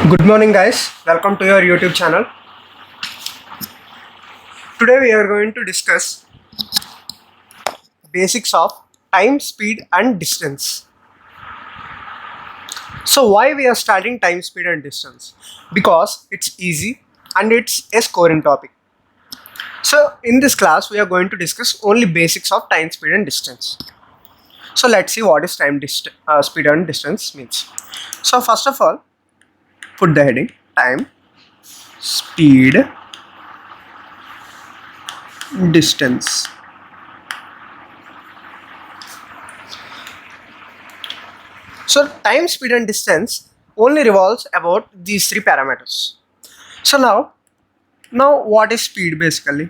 Good morning, guys. Welcome to your YouTube channel. Today we are going to discuss basics of time, speed, and distance. So, why we are studying time, speed, and distance? Because it's easy and it's a scoring topic. So, in this class, we are going to discuss only basics of time, speed, and distance. So, let's see what is time, speed, and distance means. So, first of all, put the heading time, speed, distance. So time, speed and distance only revolves about these three parameters. So now what is speed basically?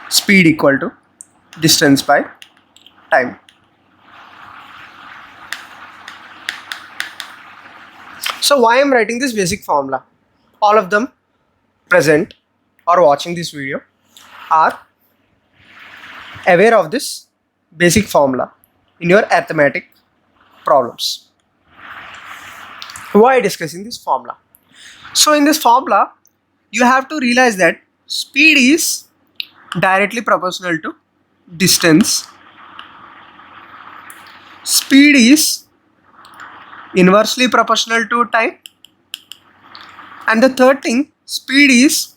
Speed equal to distance by time. So why I am writing this basic formula? All of them present or watching this video are aware of this basic formula in your arithmetic problems. Why discussing this formula? So in this formula, you have to realize that speed is directly proportional to distance. Speed is inversely proportional to time. And the third thing, speed is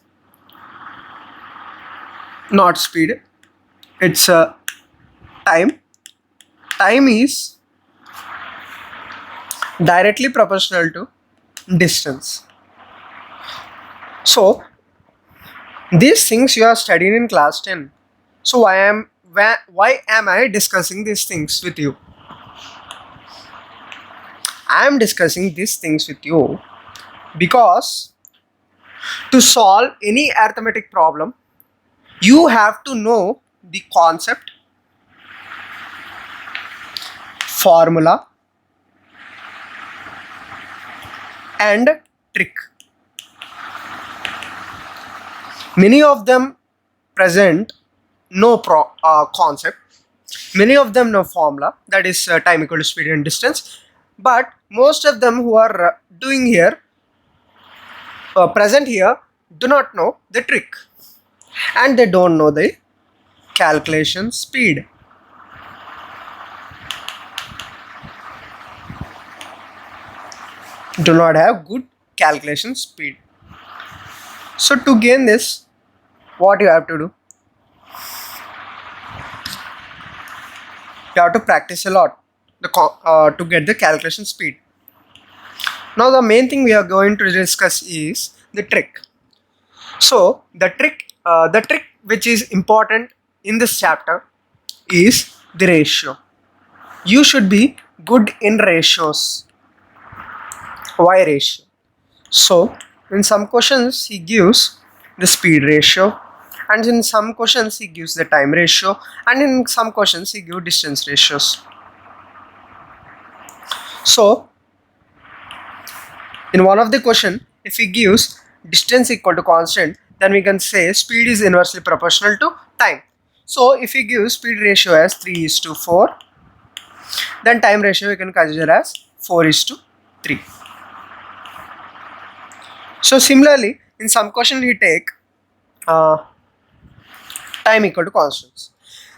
not speed, it's time. Time is directly proportional to distance. So these things you are studying in class 10. So why am I discussing these things with you? I am discussing these things with you because to solve any arithmetic problem, you have to know the concept, formula, and trick. Many of them present no concept, many of them no formula, that is time equal to speed and distance, but most of them who are doing here present here do not know the trick and they don't know the calculation speed. Do not have good calculation speed. So to gain this, what you have to do? You have to practice a lot to get the calculation speed. Now the main thing we are going to discuss is the trick. So the trick which is important in this chapter is the ratio. You should be good in ratios. Why ratio? So in some questions he gives the speed ratio, and in some questions he gives the time ratio, and in some questions he gives distance ratios. So in one of the question, if he gives distance equal to constant, then we can say speed is inversely proportional to time. So if he gives speed ratio as 3:4, then time ratio we can consider as 4:3. So similarly, in some question he take time equal to constants.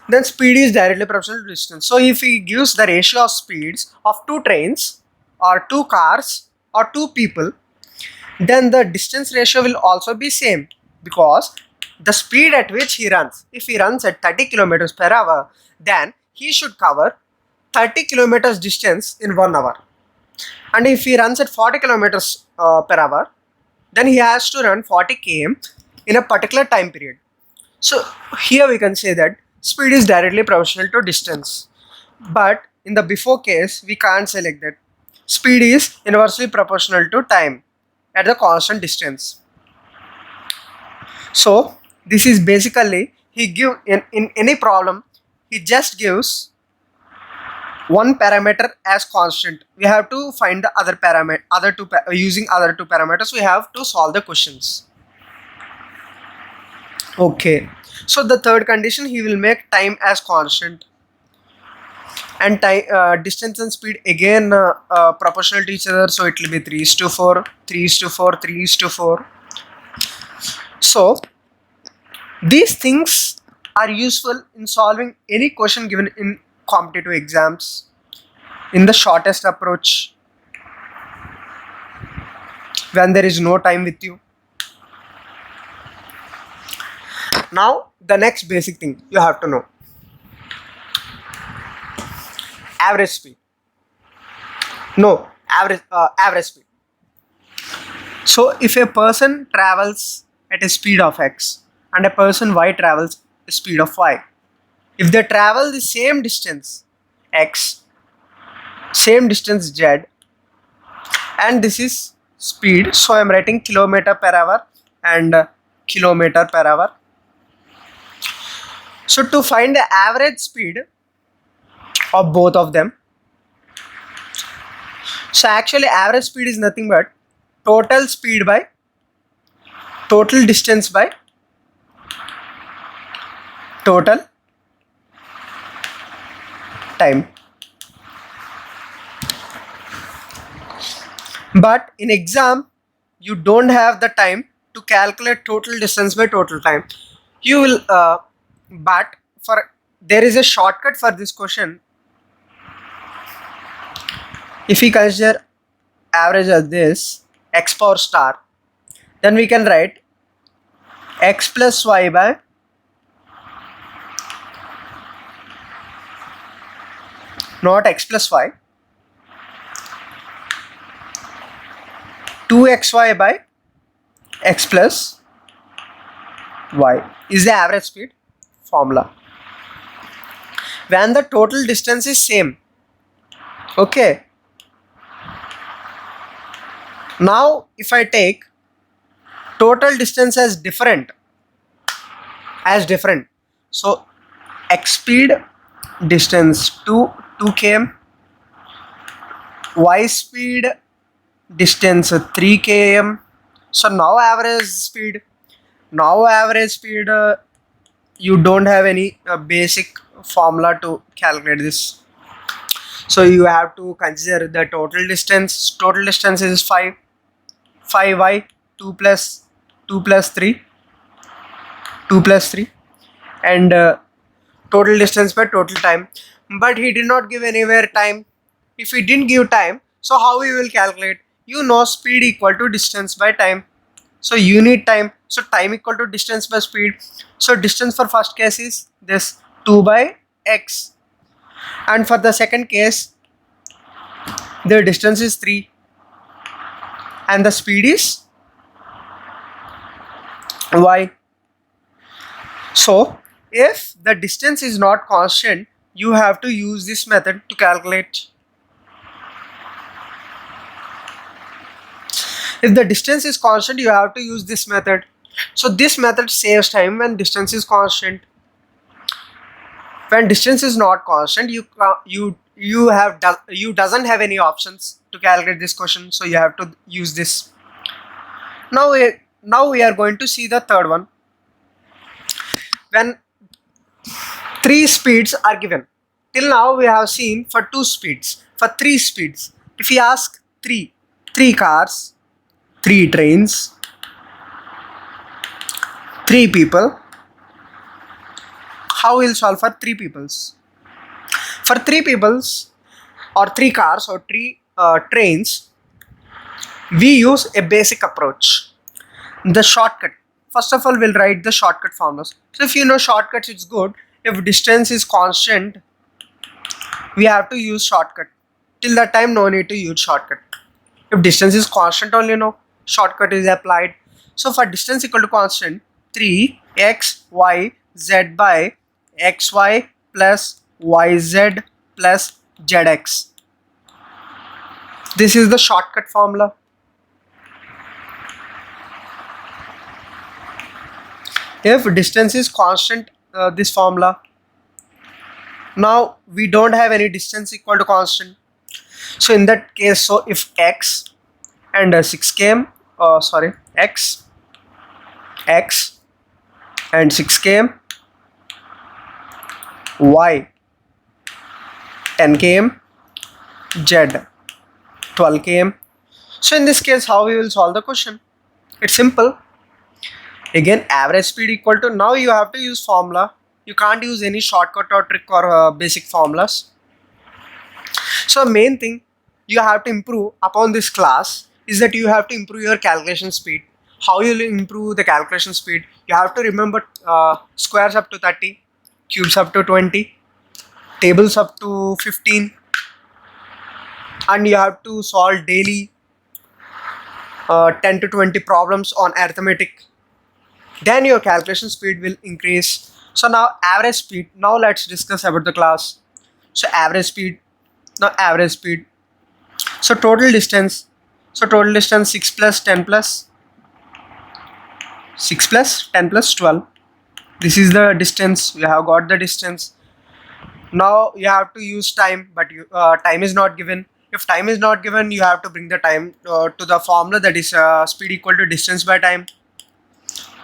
Then speed is directly proportional to distance. So if he gives the ratio of speeds of two trains or two cars or two people, then the distance ratio will also be same, because the speed at which he runs, if he runs at 30 kilometers per hour, then he should cover 30 kilometers distance in 1 hour. And if he runs at 40 kilometers per hour, then he has to run 40 km in a particular time period. So here we can say that speed is directly proportional to distance. But in the before case, we can't say like that. Speed is inversely proportional to time at the constant distance. So this is basically, he give in any problem, he just gives one parameter as constant. We have to find the other parameter, using other two parameters we have to solve the questions. Okay, so the third condition, he will make time as constant. and distance and speed again proportional to each other, so it will be 3:4, 3:4, 3:4. So these things are useful in solving any question given in competitive exams in the shortest approach when there is no time with you. Now the next basic thing you have to know: average speed. No, average speed. So if a person travels at a speed of x and a person y travels a speed of y, if they travel the same distance x, same distance z, and this is speed, so I am writing kilometer per hour and kilometer per hour. So to find the average speed of both of them, so actually average speed is nothing but total speed by total distance by total time. But in exam you don't have the time to calculate total distance by total time. You will but for there is a shortcut for this question. If we consider average as this x power star, then we can write x plus y by not x plus y, 2xy by x plus y is the average speed formula when the total distance is same. Okay, now if I take total distance as different, so x speed distance 2 km, y speed distance 3 km. So now average speed you don't have any basic formula to calculate this, so you have to consider the total distance is 5y 2 plus 3 and total distance by total time. But he did not give anywhere time. If he didn't give time, so how we will calculate? You know speed equal to distance by time, so you need time, so time equal to distance by speed. So distance for first case is this 2 by x, and for the second case the distance is 3 and the speed is y. So if the distance is not constant, you have to use this method to calculate. If the distance is constant, you have to use this method. So this method saves time when distance is constant. When distance is not constant, you doesn't have any options to calculate this question, so you have to use this. Now we are going to see the third one. When 3 speeds are given, till now we have seen for 2 speeds. For 3 speeds, if we ask 3 cars, 3 trains, 3 people, how we'll solve for 3 peoples? For 3 peoples or 3 cars or 3 trains, we use a basic approach, the shortcut. First of all, we'll write the shortcut formulas. So if you know shortcuts, it's good. If distance is constant, we have to use shortcut. Till that time, no need to use shortcut. If distance is constant only, no shortcut is applied. So for distance equal to constant, 3xy z by xy plus yz plus zx. This is the shortcut formula. If distance is constant, this formula. Now we don't have any distance equal to constant. So in that case, so if x and 6 km, x and 6 km, y 10 km, Z 12 km. So in this case, how we will solve the question? It's simple. Again, average speed equal to, now you have to use formula. You can't use any shortcut or trick or basic formulas. So main thing you have to improve upon this class is that you have to improve your calculation speed. How you will improve the calculation speed? You have to remember squares up to 30, cubes up to 20, tables up to 15, and you have to solve daily 10 to 20 problems on arithmetic. Then your calculation speed will increase. So now average speed. Now let's discuss about the class. So average speed. Now average speed. So total distance. So total distance 6 plus 10 plus 6 plus 10 plus 12. This is the distance. You have got the distance. Now you have to use time, but time is not given. If time is not given, you have to bring the time to the formula, that is speed equal to distance by time.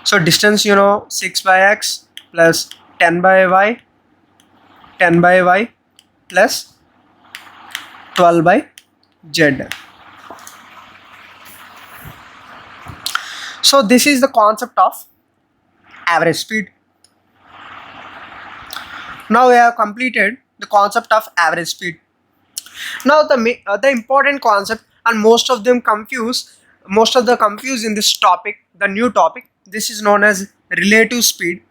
So distance, 6 by x plus 10 by y, 10 by y plus 12 by z. So this is the concept of average speed. Now we have completed the concept of average speed. Now the important concept, and most of the confused in this topic, the new topic. This is known as relative speed.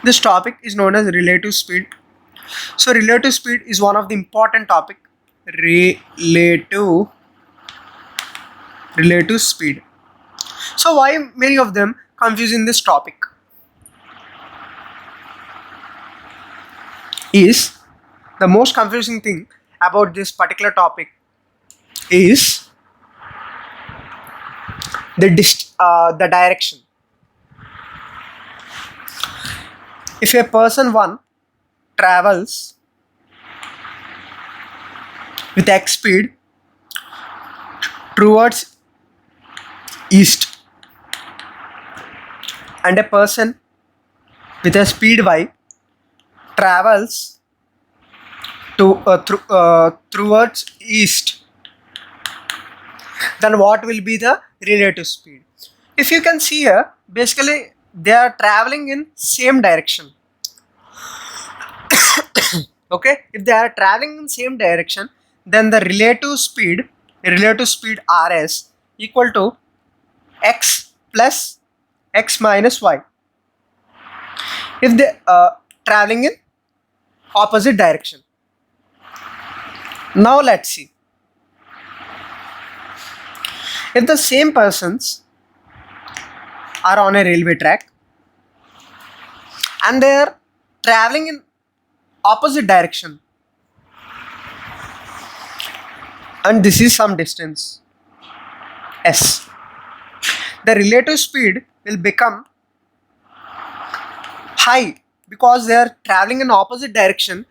This topic is known as relative speed. So relative speed is one of the important topic. Relative speed. So why many of them confusing this topic? Is the most confusing thing about this particular topic is the direction. If a person 1 travels with x speed towards east, and a person with a speed y travels towards east, then what will be the relative speed? If you can see here, basically they are traveling in same direction. Okay, if they are traveling in same direction, then the relative speed rs equal to x plus x minus y. If they are traveling in opposite direction. Now let's see. If the same persons are on a railway track and they are traveling in opposite direction, and this is some distance s, the relative speed will become high because they are traveling in opposite direction.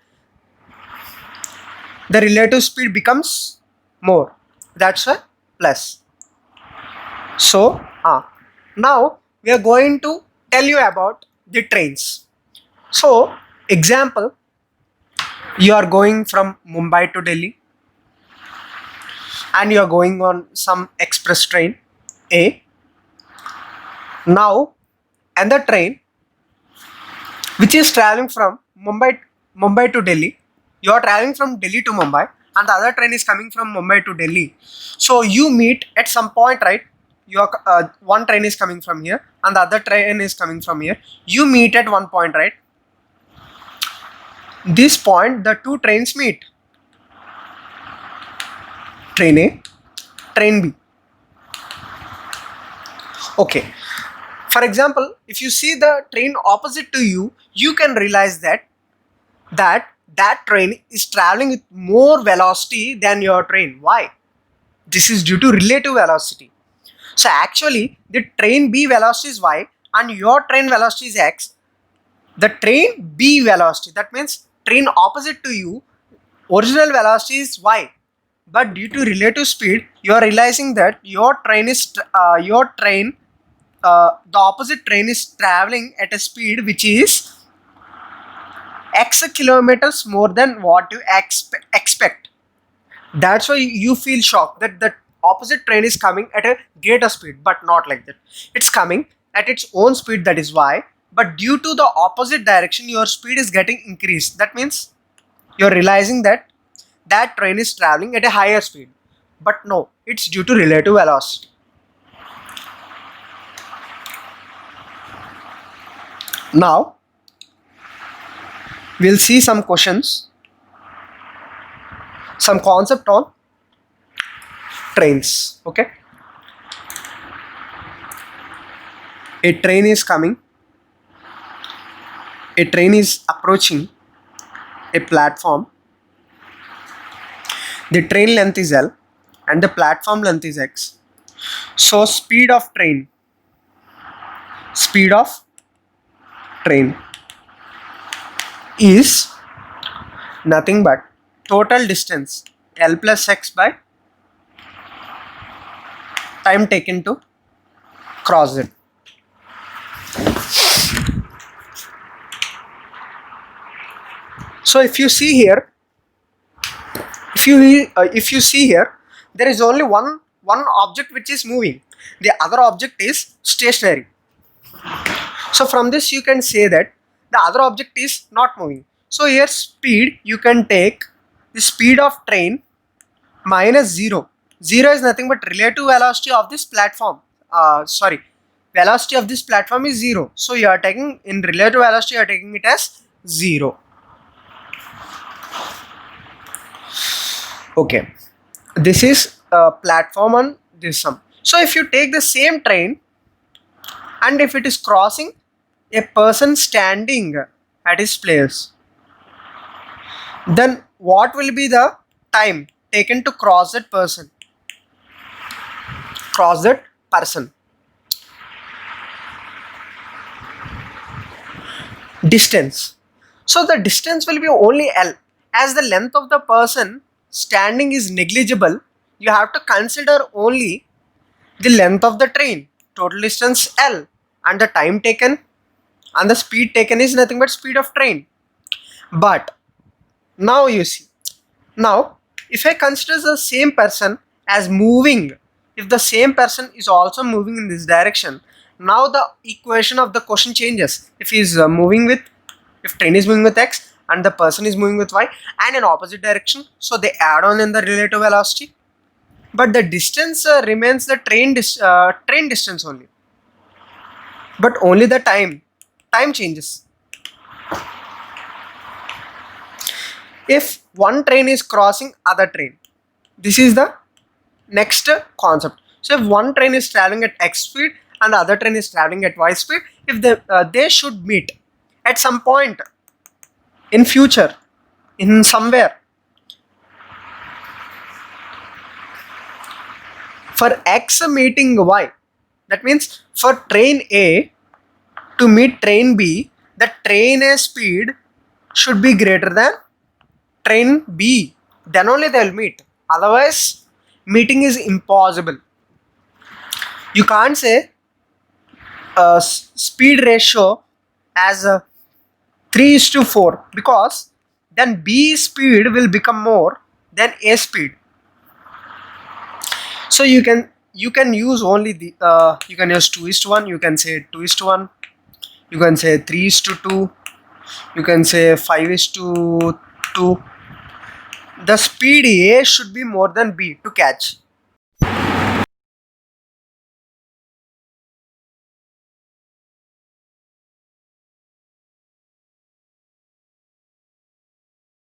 The relative speed becomes more. That's a plus. So now we are going to tell you about the trains. So example, you are going from Mumbai to Delhi and you are going on some express train A. Now, and the train which is traveling from Mumbai to Delhi, you are traveling from Delhi to Mumbai, and the other train is coming from Mumbai to Delhi. So you meet at some point, right? One train is coming from here and the other train is coming from here. You meet at one point, right? This point, the two trains meet. Train A, train B. Okay. For example, if you see the train opposite to you, you can realize that train is traveling with more velocity than your train. Why? This is due to relative velocity. So actually, the train B velocity is y and your train velocity is x. The train B velocity, that means train opposite to you, original velocity is y. But due to relative speed, you are realizing that your train is the opposite train is traveling at a speed which is x kilometers more than what you expect. That's why you feel shocked that the opposite train is coming at a greater speed, but not like that. It's coming at its own speed, that is why. But due to the opposite direction, your speed is getting increased. That means you're realizing that that train is traveling at a higher speed. But no, it's due to relative velocity. Now, we'll see some questions, some concept on trains. Okay, a train is coming, a train is approaching a platform. The train length is L and the platform length is X. So speed of train is nothing but total distance L plus X by time taken to cross it. So if you see here, there is only one object which is moving. The other object is stationary. So from this you can say that the other object is not moving. So here speed, you can take the speed of train minus 0. 0 is nothing but relative velocity of this platform. Velocity of this platform is 0. So you are taking, in relative velocity, you are taking it as 0. Okay, this is platform on this sum. So if you take the same train and if it is crossing a person standing at his place, then what will be the time taken to cross that person? Distance. So the distance will be only L. As the length of the person standing is negligible, you have to consider only the length of the train, total distance L, and the time taken and the speed taken is nothing but speed of train. But now you see, now if I consider the same person as moving, if the same person is also moving in this direction, now the equation of the question changes. If train is moving with X and the person is moving with Y and in opposite direction, so they add on in the relative velocity, but the distance remains the train distance only, but only the time changes. If one train is crossing other train, this is the next concept. So if one train is traveling at X speed and the other train is traveling at Y speed, if they should meet at some point in future, in somewhere, for X meeting Y, that means for train A to meet train B, the train A speed should be greater than train B, then only they will meet. Otherwise, meeting is impossible. You can't say speed ratio as 3:4, because then B speed will become more than A speed. So you can use only the you can use 2:1, you can say 2:1, you can say 3:2, you can say 5:2. The speed A should be more than B to catch.